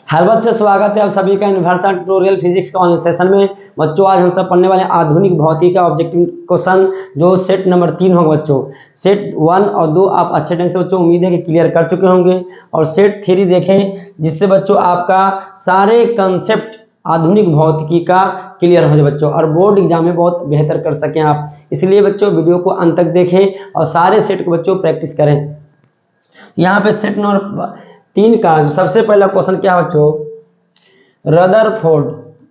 Hello बच्चों, स्वागत है आप सभी का यूनिवर्सल ट्यूटोरियल फिजिक्स का ऑनलाइन सेशन में। बच्चों आज हम सब पढ़ने वाले हैं आधुनिक भौतिकी का ऑब्जेक्टिव क्वेश्चन, जो सेट नंबर 3 होगा। बच्चों सेट 1 और 2 आप अच्छे ढंग से बच्चों उम्मीद है कि क्लियर कर चुके होंगे, और सेट 3 देखें, जिससे बच्चों आपका सारे कंसेप्ट आधुनिक भौतिकी का क्लियर हो जाए बच्चों, और बोर्ड एग्जाम में बहुत बेहतर कर सकें आप। इसलिए बच्चों वीडियो को अंत तक देखें और सारे सेट को बच्चों प्रैक्टिस करें। यहाँ पे सेट नंबर 3 का सबसे पहला क्वेश्चन क्या है बच्चों,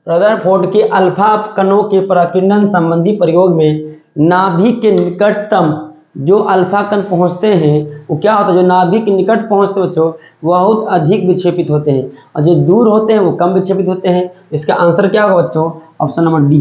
रदरफोर्ड के अल्फा कणों के प्रकीर्णन संबंधी प्रयोग में नाभिक के निकटतम जो अल्फा कण पहुंचते हैं वो क्या होता है, जो नाभिक के निकट पहुंचते बच्चों बहुत अधिक विक्षेपित होते हैं, और जो दूर होते हैं वो कम विक्षेपित होते हैं। इसका आंसर क्या होगा बच्चों, ऑप्शन नंबर डी।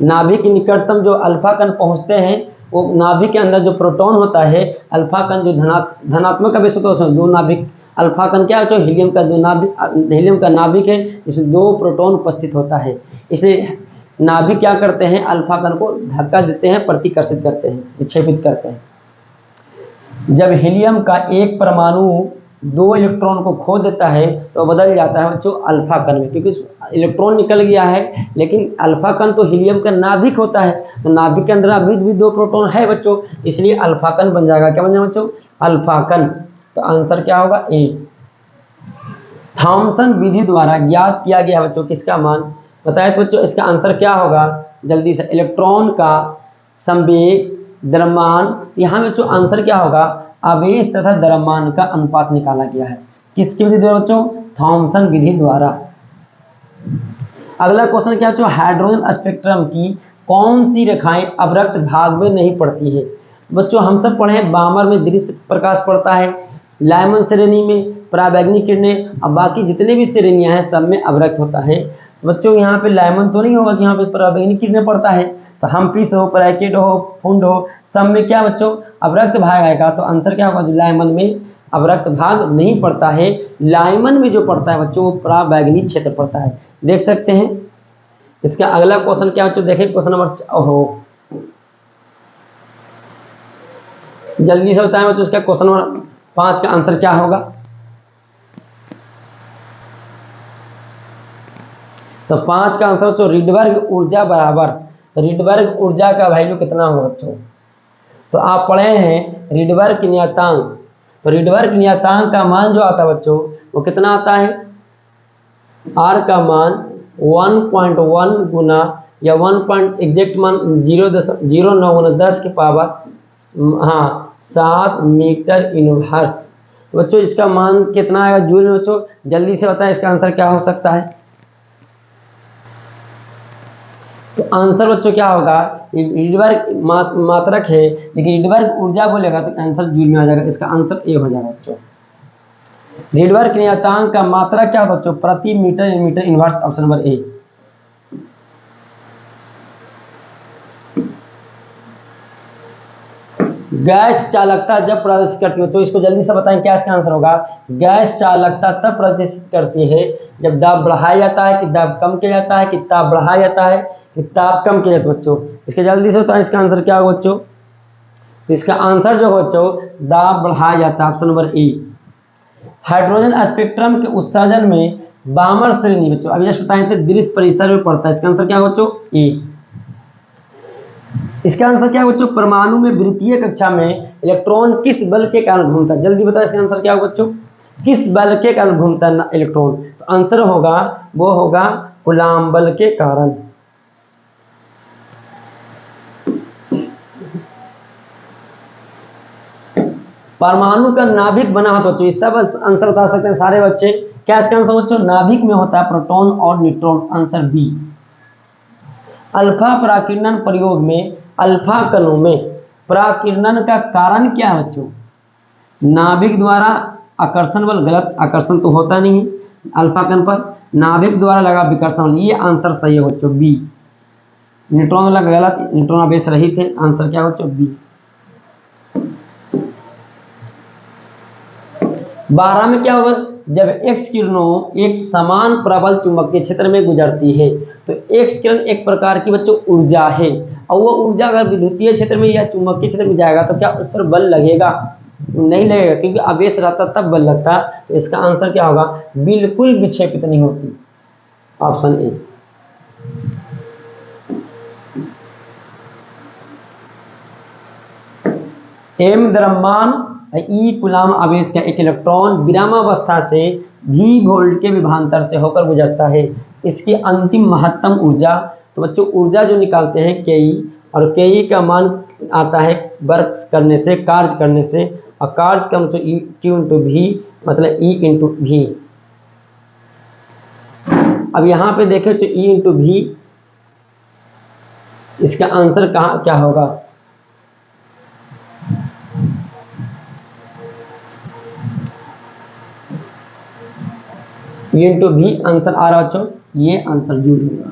नाभिक के निकटतम जो अल्फा कण पहुंचते हैं वो नाभिक के अंदर जो प्रोटॉन होता है, अल्फा कण जो धनात्मक आवेश होता है उसमें दो नाभिक, अल्फा कण क्या है, हीलियम का जो नाभिक, हीलियम का नाभिक है जिसमें 2 प्रोटॉन उपस्थित होता है। इसलिए नाभिक क्या करते हैं, अल्फा कण को धक्का देते हैं, प्रतिकर्षित करते हैं, विक्षेपित करते हैं। जब हीलियम का एक परमाणु 2 इलेक्ट्रॉन को खो देता है तो बदल जाता है बच्चों अल्फा कण में, क्योंकि इलेक्ट्रॉन निकल गया है, लेकिन अल्फा कण तो हीलियम का नाभिक होता है, तो नाभिक के अंदर अभी भी 2 प्रोटॉन है बच्चों, इसलिए अल्फा कण बन जाएगा। क्या बन जाएगा बच्चों, अल्फा कण। तो आंसर क्या होगा, ए। थॉमसन विधि द्वारा ज्ञात किया गया बच्चों किसका मान बताए, तो बच्चों इसका आंसर क्या होगा, जल्दी से, इलेक्ट्रॉन का संवेग द्रव्यमान। यहाँ बच्चों आंसर क्या होगा, आवेश तथा द्रव्यमान का अनुपात निकाला गया है। किसकी विधि द्वारा बच्चों, थॉमसन विधि द्वारा। अगला क्वेश्चन क्या बच्चों, हाइड्रोजन स्पेक्ट्रम की कौन सी रेखाएं अवरक्त भाग में नहीं पड़ती है। बच्चों हम सब पढ़े हैं, बामर में दृश्य प्रकाश पड़ता है, लाइमन श्रेणी में पराबैंगनी किरणें, और बाकी जितने भी श्रेणियां हैं सब में अवरक्त होता है। बच्चों यहाँ पे लाइमन तो नहीं होगा कि यहाँ पे पराबैंगनी किरणें पड़ता है, तो हम्फ्रीज हो, ब्रैकेट हो, फुंड हो, सब में क्या बच्चों अवरक्त भाग आएगा। तो आंसर क्या होगा, जो लाइमन में अवरक्त भाग नहीं पड़ता है, लाइमन में जो पड़ता है बच्चों वो पराबैंगनी क्षेत्र पड़ता है। देख सकते हैं। इसका अगला क्वेश्चन क्या बच्चों, देखिए क्वेश्चन नंबर, जल्दी से बताएं बच्चों, इसका क्वेश्चन नंबर 5 का आंसर क्या होगा। तो 5 का आंसर बच्चों, रिडबर्ग ऊर्जा बराबर, रिडबर्ग ऊर्जा का वैल्यू कितना होगा बच्चों। तो आप पढ़े हैं रिडबर्ग नियतांक, तो रिडबर्ग नियतांक का मान जो आता है बच्चों वो कितना आता है, आर का मान 1.1 गुना या 1 एग्जैक्ट मान 0.09 गुना 10 की पावर 7 मीटर इनवर्स। तो बच्चों इसका मान कितना आएगा जूल में बच्चों, जल्दी से बताएं इसका आंसर क्या हो सकता है। तो आंसर बच्चों क्या होगा, रिडबर्ग मात्रक है, लेकिन रिडबर्ग ऊर्जा बोलेगा तो आंसर जूल में आ जाएगा। इसका आंसर ए हो जाएगा बच्चों। रिडबर्ग नियतांक का मात्रा क्या होता है बच्चों, प्रति metre metre inverse, option number A. Gas चालकता जब प्रदर्शित करती है, तो इसको जल्दी से बताएं क्या इसका आंसर होगा। गैस चालकता तब प्रदर्शित करती है जब दाब बढ़ाया जाता है, कि दाब कम किया जाता है, कि ताप बढ़ाया जाता है, कि ताप कम किया जाता है बच्चों। इसके जल्दी से बताएं इसका आंसर क्या होगा बच्चों। तो इसका आंसर जो बच्चों दाब बढ़ाया जाता है, ऑप्शन नंबर ए। हाइड्रोजन स्पेक्ट्रम के उत्सर्जन में बामर श्रेणी बच्चों अभी जस्ट बताए थे दृश्य परिसर में पड़ता है। इसका आंसर क्या होगा बच्चों, ए। इसका आंसर क्या है बच्चों, परमाणु में वृत्तीय कक्षा में इलेक्ट्रॉन किस बल के कारण घूमता है। जल्दी बताओ इसका आंसर क्या होगा बच्चों, किस बल के कारण घूमता है इलेक्ट्रॉन। तो आंसर होगा वो होगा कूलाम बल के कारण। परमाणु का नाभिक बना होता है, सब आंसर बता सकते हैं सारे बच्चे। क्या इसका आंसर बच्चों, नाभिक में होता है प्रोटॉन और न्यूट्रॉन, आंसर बी। अल्फा पराकीर्णन प्रयोग में अल्फा कणों में पराकीर्णन का कारण क्या है बच्चों, नाभिक द्वारा आकर्षण बल, गलत, आकर्षण तो होता नहीं अल्फा कण पर, नाभिक द्वारा लगा विकर्षण बल, ये आंसर सही है बच्चों, बी। न्यूट्रॉन लगा गलत, न्यूट्रॉन आवेश रहित है, आंसर क्या बच्चों, बी। 12 में क्या होगा, जब एक्स किरणों एक समान प्रबल चुंबकीय क्षेत्र में गुजरती है, तो एक्स किरण एक प्रकार की बच्चों ऊर्जा है, और वो ऊर्जा अगर विद्युतीय क्षेत्र में या चुंबकीय क्षेत्र में जाएगा तो क्या उस पर बल लगेगा। नहीं लगेगा, क्योंकि आवेश रहता तब बल लगता। तो इसका आंसर क्या होगा, बिल्कुल विक्षेपित नहीं होती, ऑप्शन ए। एम द्रव्यमान ई कूलाम आवेश का एक इलेक्ट्रॉन विरामावस्था से भी वोल्ट के विभवांतर से होकर गुजरता है। इसकी अंतिम महत्तम ऊर्जा, तो बच्चों ऊर्जा जो निकालते हैं के ई, और के ई का मान आता है वर्क करने से, कार्य करने से, और कार्य का मतलब क्यू इंटू भी, मतलब ई इंटू भी। अब यहाँ पे देखें तो ई इंटू भी, इसका आंसर कहाँ क्या होगा, इंटू भी आंसर आ रहा बच्चों, ये आंसर जुड़ होगा।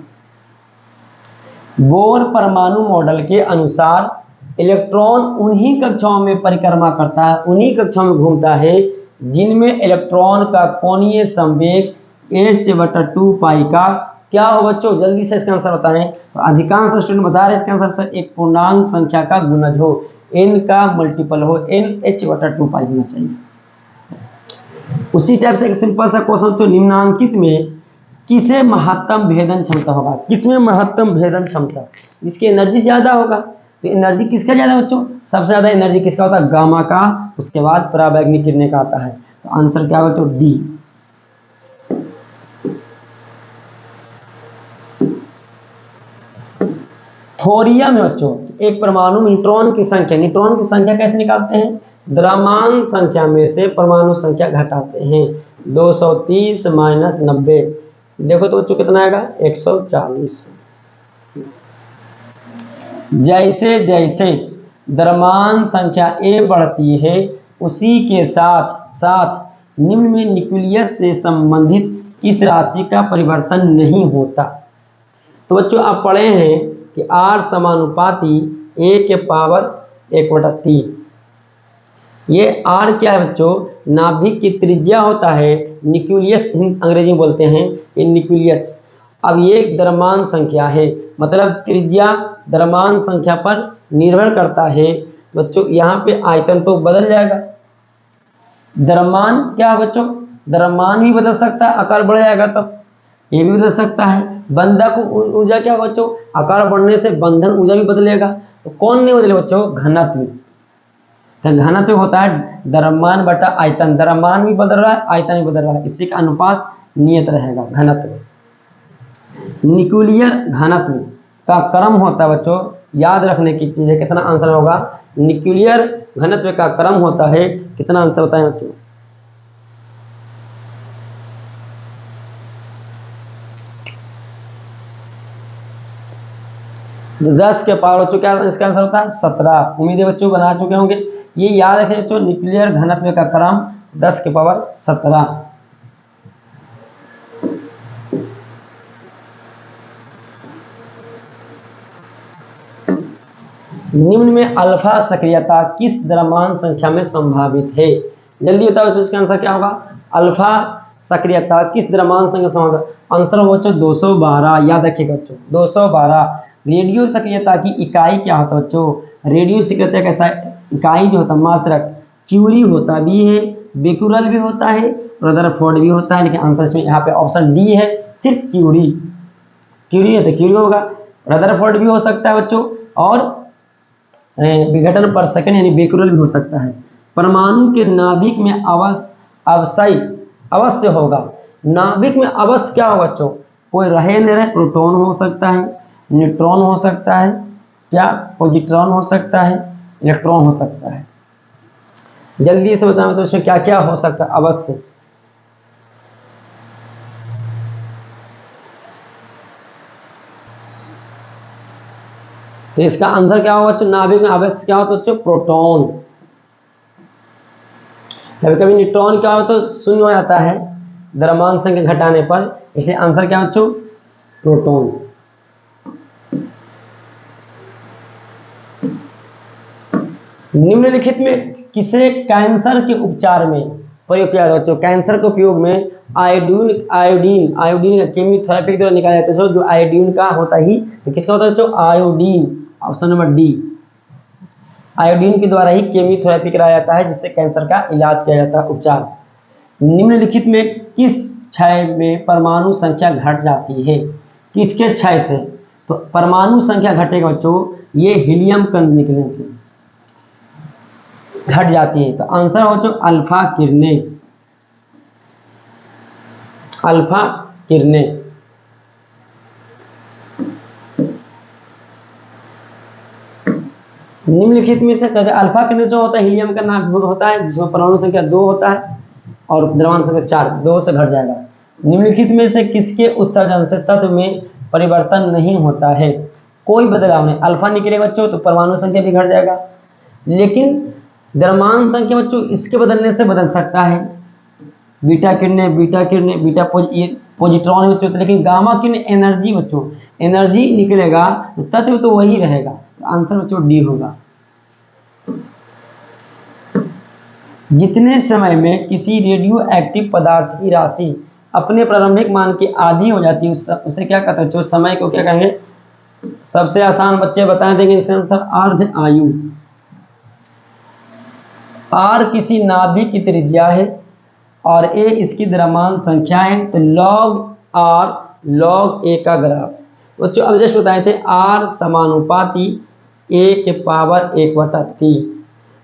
बोर परमाणु मॉडल के अनुसार इलेक्ट्रॉन उन्हीं कक्षाओं में परिक्रमा करता है, उन्हीं कक्षाओं में घूमता है जिनमें इलेक्ट्रॉन का कोणीय संवेग h/2 पाई का क्या हो बच्चों, जल्दी से इसका आंसर बताएं। तो अधिकांश स्टूडेंट बता रहे हैं इसका आंसर सर एक पूर्णांक संख्या का गुणज हो, n का मल्टीपल हो, n h/2 पाई होना चाहिए। उसी टाइप से एक सिंपल सा क्वेश्चन, तो निम्नांकित में किसे महत्तम भेदन क्षमता होगा, किसमें महत्तम भेदन क्षमता, इसकी एनर्जी ज्यादा होगा। तो एनर्जी किसका ज्यादा बच्चों, सबसे ज्यादा एनर्जी किसका होता है, गामा का, उसके बाद पराबैंगनी किरणें का आता है। तो आंसर क्या होगा बच्चों, डी। थोरियम में बच्चों एक परमाणु न्यूट्रॉन की संख्या कैसे निकालते हैं, द्रव्यमान संख्या में से परमाणु संख्या घटाते हैं, 230 माइनस 90, देखो तो बच्चों कितना आएगा, 140। जैसे जैसे द्रव्यमान संख्या ए बढ़ती है, उसी के साथ साथ निम्न में न्यूक्लियस से संबंधित इस राशि का परिवर्तन नहीं होता। तो बच्चों आप पढ़े हैं कि R समानुपाती A के पावर 1/3। ये R क्या है बच्चों, नाभिक की त्रिज्या होता है, न्यूक्लियस अंग्रेजी में बोलते हैं, ये न्यूक्लियस। अब ये द्रव्यमान संख्या है, मतलब त्रिज्या द्रव्यमान संख्या पर निर्भर करता है। बच्चों यहाँ पे आयतन तो बदल जाएगा, द्रव्यमान क्या है बच्चों, द्रव्यमान भी बदल सकता है, आकार बढ़ जाएगा तब, ये भी बदल सकता है। बंधक ऊर्जा क्या बच्चों, आकार बढ़ने से बंधन ऊर्जा भी बदलेगा। तो कौन नहीं बदले बच्चों, घनत्व। तो घनत्व होता है द्रव्यमान बटा आयतन, द्रव्यमान भी बदल रहा है, आयतन भी बदल रहा है, इसी का अनुपात नियत रहेगा घनत्व। न्यूक्लियर घनत्व का क्रम होता है बच्चों, याद रखने की चीज है, कितना आंसर होगा, न्यूक्लियर घनत्व का क्रम होता है, कितना आंसर होता है बच्चों, तो 10 के पावर बच्चों क्या इसका आंसर होता है 17। उम्मीद है बच्चों बना चुके होंगे, ये याद रखें बच्चों, न्यूक्लियर घनत्व का क्रम 10 के पावर 17। निम्न में अल्फा सक्रियता किस द्रव्यमान संख्या में संभावित है, जल्दी बताओ इसका आंसर क्या होगा, अल्फा सक्रियता किस द्रव्यमान संख्या संभावित, आंसर हो बच्चों 212। याद रखिएगा बच्चों 212। रेडियो सक्रियता की इकाई क्या होता है बच्चों, रेडियो सक्रियता कैसा इकाई जो होता है मात्रक, क्यूरी होता भी है, बेकुरल भी होता है, रदरफोर्ड भी होता है, लेकिन आंसर इसमें यहाँ पे ऑप्शन डी है, सिर्फ क्यूरी। क्यूरी है तो क्यूरी होगा, रदरफोर्ड भी हो सकता है बच्चों, और विघटन पर सेकंड यानी बेकुरल भी हो सकता है। परमाणु के नाभिक में अवश्य होगा, नाभिक में अवश्य क्या होगा बच्चों, कोई रहे न रहे, प्रोटॉन हो सकता है, न्यूट्रॉन हो सकता है, क्या पॉजिट्रॉन हो सकता है, इलेक्ट्रॉन हो सकता है। जल्दी से बताना तो इसमें क्या क्या हो सकता है अवश्य, तो इसका आंसर क्या होगा बच्चों, नाभिक में अवश्य क्या होता है बच्चों, प्रोटॉन। कभी कभी न्यूट्रॉन क्या होता है तो शून्य हो जाता है द्रव्यमान संख्या घटाने पर, इसलिए आंसर क्या बच्चों, प्रोटॉन। निम्नलिखित में किसे कैंसर के उपचार में प्रयोग किया जाता है बच्चों, कैंसर के उपयोग में आयोडीन का केमियोथेरेपी के द्वारा निकाला जाता है, जो आयोडीन का होता ही, तो किसका होता है बच्चों, iodine, option number D. Iodine के द्वारा ही केमियोथेरेपी कराया जाता है, जिससे कैंसर का इलाज किया जाता है, उपचार। निम्नलिखित में किस क्षय में परमाणु संख्या घट जाती है? किसके क्षय से? तो परमाणु संख्या घटेगा बच्चों, ये हीलियम कण निकलने से घट जाती है। तो आंसर हो बच्चों अल्फा किरणें, अल्फा किरणें। निम्नलिखित में से अल्फा किरण जो होता है हीलियम का नाभिक होता है, जिसमें परमाणु संख्या 2 होता है और द्रव्यमान संख्या 4, 2 से घट जाएगा। निम्नलिखित में से किसके उत्सर्जन से तत्व में परिवर्तन नहीं होता है? कोई बदलाव नहीं। अल्फा निकलेगा बच्चों तो परमाणु संख्या भी घट जाएगा, लेकिन द्रव्यमान संख्या बच्चों इसके बदलने से बदल सकता है। बीटा किरणें बीटा पॉजिट्रॉन बच्चों, लेकिन गामा किरण एनर्जी बच्चों, एनर्जी निकलेगा तो तत्व तो वही रहेगा। तो आंसर बच्चों डी होगा। जितने समय में किसी रेडियो एक्टिव पदार्थ की राशि अपने प्रारंभिक मान के आधी हो जाती है उसे क्या कहते हैं? जो समय को क्या कहेंगे? सबसे आसान बच्चे बता देंगे इसका आंसर अर्ध आयु। आर किसी नाभिक की त्रिज्या है और ए इसकी द्रव्यमान संख्या है, तो लॉग आर लॉग ए का ग्राफ। बच्चों अब जस्ट बताए थे आर समानुपाती ए के पावर 1/3।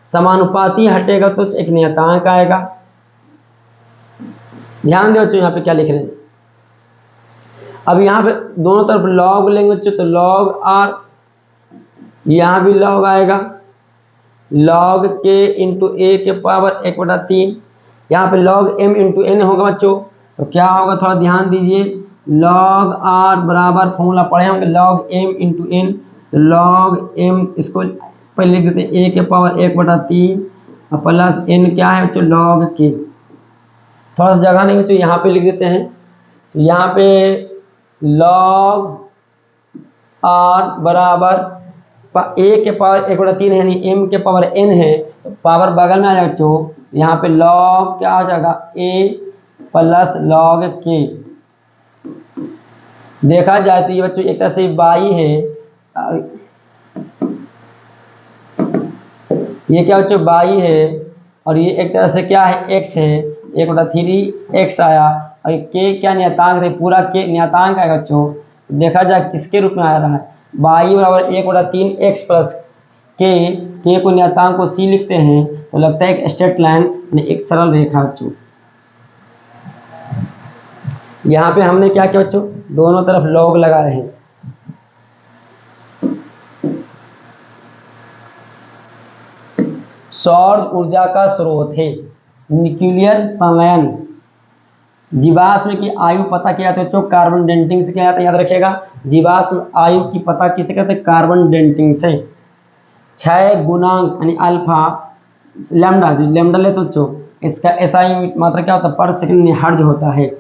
समानुपाती हटेगा तो एक नियतांक आएगा। ध्यान दो बच्चों यहाँ पे क्या लिख रहे हैं। अब यहाँ पे दोनों तरफ लॉग लेंगे बच्चों, तो लॉग आर, यहाँ भी लॉग आएगा, लॉग के इंटू ए के पावर 1/3। यहाँ पे लॉग एम इंटू एन होगा बच्चों, तो क्या होगा थोड़ा ध्यान दीजिए। लॉग आर बराबर फॉर्मूला पढ़े होंगे लॉग एम इंटू एन, तो लॉग एम इसको पहले लिख देते हैं ए के पावर 1/3 और प्लस एन क्या है बच्चों लॉग के। थोड़ा सा जगह नहीं बच्चों, यहाँ पे लिख देते हैं। तो यहाँ पे लॉग आर बराबर ए के पावर 1/3 है, यानी एम के पावर एन है, तो पावर बगल में आ जाएगा बच्चों। यहाँ पे लॉग क्या हो जाएगा ए प्लस लॉग के। देखा जाए तो ये बच्चों एक तरह से बाई है, ये क्या बच्चों बाई है, और ये एक तरह से क्या है एक्स है, 1/3 एक्स आया, और के क्या नियतांक है, पूरा के नियतांक आएगा बच्चों। देखा जाए किसके रूप में आ रहा है, बाई बराबर 1/3 एक्स प्लस के को नियतांक को सी लिखते हैं, तो लगता है एक स्ट्रेट लाइन, एक सरल रेखा बच्चों। यहाँ पे हमने क्या किया बच्चों, दोनों तरफ लॉग लगा रहे हैं। सौर ऊर्जा का स्रोत है न्यूक्लियर संलयन। जीवाश्म की आयु पता किया जाता है बच्चों कार्बन डेटिंग से, क्या याद रखिएगा, जीवाश्म आयु की पता किसे कहते हैं, कार्बन डेटिंग से। क्षय गुणांक यानी अल्फा लैम्डा, जो लैम्डा ले तो बच्चों इसका एसआई मात्रा क्या होता है, पर सेकंड हर्ज होता है।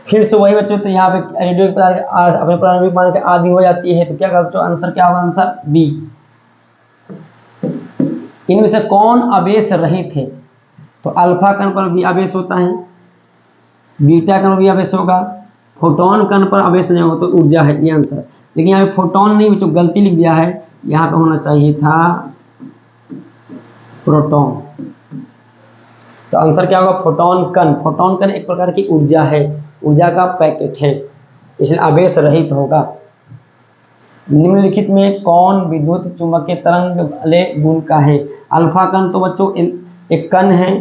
फिर से वही बच्चों, तो यहाँ पे रेडियो अपने प्रारंभिक मान के आधी हो जाती है, तो क्या करते हो आंसर क्या होगा, आंसर बी। इनमें से कौन आवेश रहित है, तो अल्फा कण पर भी आवेश होता है, बीटा कण भी आवेश होगा, फोटोन कण पर आवेश नहीं होगा, तो ऊर्जा है ये आंसर। लेकिन यहाँ पे फोटोन नहीं बच्चों, गलती लिख दिया है, यहाँ पे होना चाहिए था प्रोटॉन। तो आंसर क्या होगा फोटोन कण। फोटोन कण एक प्रकार की ऊर्जा है, ऊर्जा का पैकेट है, इसलिए आवेश रहित होगा। निम्नलिखित में कौन विद्युत चुंबकीय तरंग वाले गुण का है, अल्फा कण तो बच्चों एक कण है,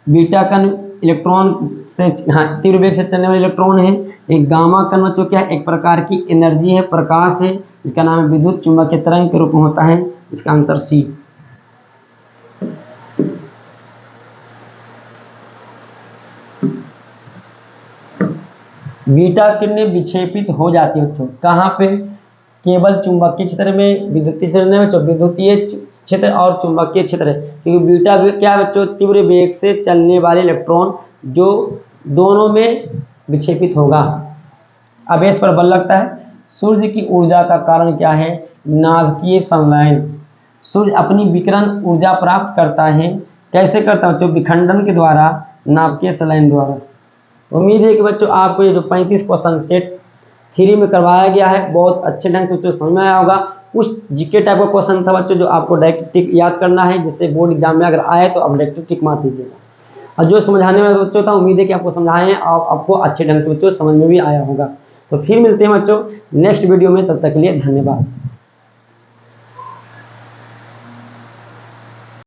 बीटा कण इलेक्ट्रॉन से तीव्र वेग से चलने वाले इलेक्ट्रॉन है, एक गामा कण बच्चों क्या है, एक प्रकार की एनर्जी है, प्रकाश है, इसका नाम है विद्युत चुंबकीय तरंग के रूप में होता है। इसका आंसर सी। बीटा किरणें विक्षेपित हो जाती है बच्चों कहाँ पे, केवल चुंबकीय क्षेत्र में, विद्युतीय क्षेत्र में बच्चों, विद्युतीय क्षेत्र और चुंबकीय क्षेत्र है, क्योंकि बीटा क्या बच्चों तीव्र वेग से चलने वाले इलेक्ट्रॉन जो दोनों में विक्षेपित होगा, आवेश पर बल लगता है। सूर्य की ऊर्जा का कारण क्या है, नाभिकीय संलयन। सूर्य अपनी विकिरण ऊर्जा प्राप्त करता है, कैसे करता है बच्चों, विखंडन के द्वारा, नाभिकीय संलयन द्वारा। उम्मीद है कि बच्चों आपको ये जो 35 क्वेश्चन सेट थ्री में करवाया गया है, बहुत अच्छे ढंग से बच्चों समझ में आया होगा। कुछ जीके टाइप का क्वेश्चन था बच्चों जो आपको डायरेक्ट टिक याद करना है, जिससे बोर्ड एग्जाम में अगर आए तो आप डायरेक्ट टिक मार दीजिएगा। और जो समझाने में बच्चों था, उम्मीद है कि आपको समझाएं और आपको अच्छे ढंग से बच्चों समझ में भी आया होगा। तो फिर मिलते हैं बच्चों नेक्स्ट वीडियो में, तब तक के लिए धन्यवाद।